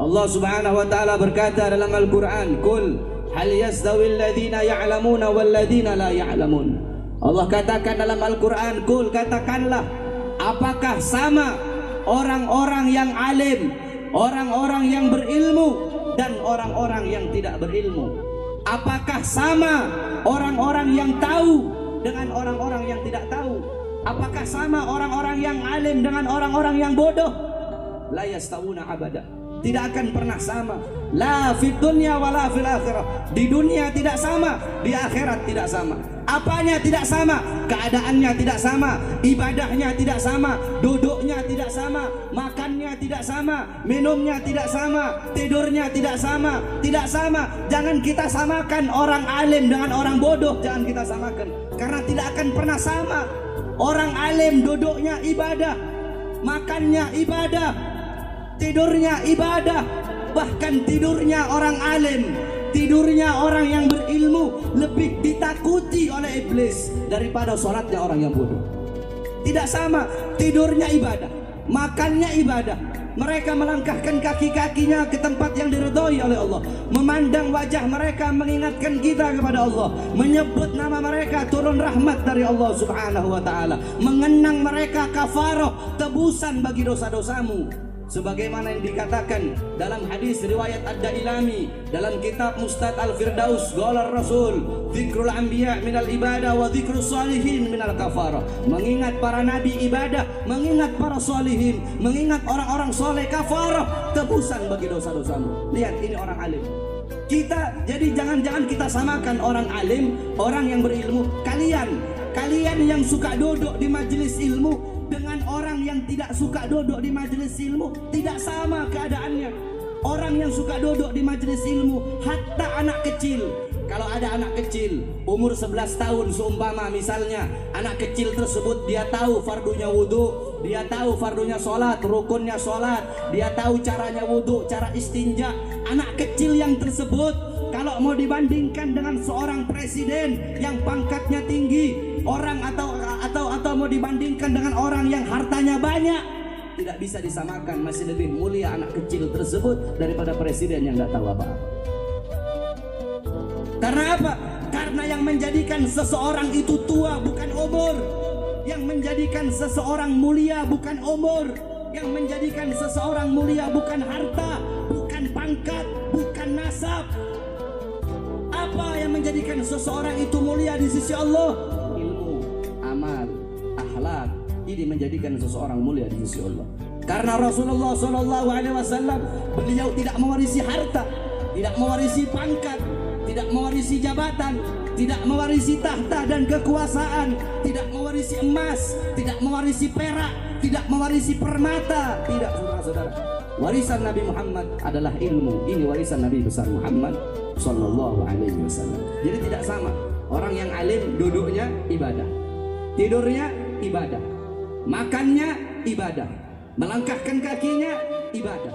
Allah Subhanahu wa taala berkata dalam Al-Qur'an, "Qul hal yastawi alladhina ya'lamuna wal ladzina la ya'lamun." Allah katakan dalam Al-Qur'an, "Qul," katakanlah, apakah sama orang-orang yang alim, orang-orang yang berilmu dan orang-orang yang tidak berilmu? Apakah sama orang-orang yang tahu dengan orang-orang yang tidak tahu? Apakah sama orang-orang yang alim dengan orang-orang yang bodoh? La yastawuna abada. Tidak akan pernah sama. La fid dunya wala fil akhirah. Di dunia tidak sama, di akhirat tidak sama. Apanya tidak sama? Keadaannya tidak sama, ibadahnya tidak sama, duduknya tidak sama, makannya tidak sama, minumnya tidak sama, tidurnya tidak sama, tidak sama. Jangan kita samakan orang alim dengan orang bodoh, jangan kita samakan, karena tidak akan pernah sama. Orang alim duduknya ibadah, makannya ibadah, tidurnya ibadah. Bahkan tidurnya orang alim, tidurnya orang yang berilmu lebih ditakuti oleh iblis daripada sholatnya orang yang bodoh. Tidak sama, tidurnya ibadah, makannya ibadah. Mereka melangkahkan kaki-kakinya ke tempat yang diridhoi oleh Allah. Memandang wajah mereka mengingatkan kita kepada Allah. Menyebut nama mereka turun rahmat dari Allah Subhanahu wa ta'ala. Mengenang mereka kafarah, tebusan bagi dosa-dosamu. Sebagaimana yang dikatakan dalam hadis riwayat Ad-Dailami dalam kitab Mustad Al-Firdaus, qala Rasul, dzikrul anbiya minal ibadah wa dzikrus salihin minal kafarah. Mengingat para nabi ibadah, mengingat para salihin, mengingat orang-orang soleh kafarah, tebusan bagi dosa-dosamu. Lihat, ini orang alim. Jadi jangan-jangan kita samakan orang alim, orang yang berilmu. Kalian yang suka duduk di majelis ilmu dengan orang yang tidak suka duduk di majelis ilmu tidak sama keadaannya. Orang yang suka duduk di majelis ilmu, hatta anak kecil, kalau ada anak kecil umur 11 tahun seumpama misalnya, anak kecil tersebut dia tahu fardunya wudu, dia tahu fardunya sholat, rukunnya sholat, dia tahu caranya wudu, cara istinja. Anak kecil yang tersebut kalau mau dibandingkan dengan seorang presiden yang pangkatnya tinggi, orang atau mau dibandingkan dengan orang yang hartanya banyak, tidak bisa disamakan. Masih lebih mulia anak kecil tersebut daripada presiden yang tidak tahu apa-apa. Karena apa? Karena yang menjadikan seseorang itu tua bukan umur, yang menjadikan seseorang mulia bukan umur, yang menjadikan seseorang mulia bukan harta, bukan pangkat, bukan nasab. Apa yang menjadikan seseorang itu mulia di sisi Allah? Ilmu, amal, akhlak. Ini menjadikan seseorang mulia di sisi Allah. Karena Rasulullah SAW, beliau tidak mewarisi harta, tidak mewarisi pangkat, tidak mewarisi jabatan, tidak mewarisi tahta dan kekuasaan, tidak mewarisi emas, tidak mewarisi perak, tidak mewarisi permata. Tidak, saudara-saudara. Warisan Nabi Muhammad adalah ilmu. Ini warisan Nabi besar Muhammad Sallallahu Alaihi Wasallam. Jadi tidak sama. Orang yang alim duduknya ibadah, tidurnya ibadah, makannya ibadah, melangkahkan kakinya ibadah.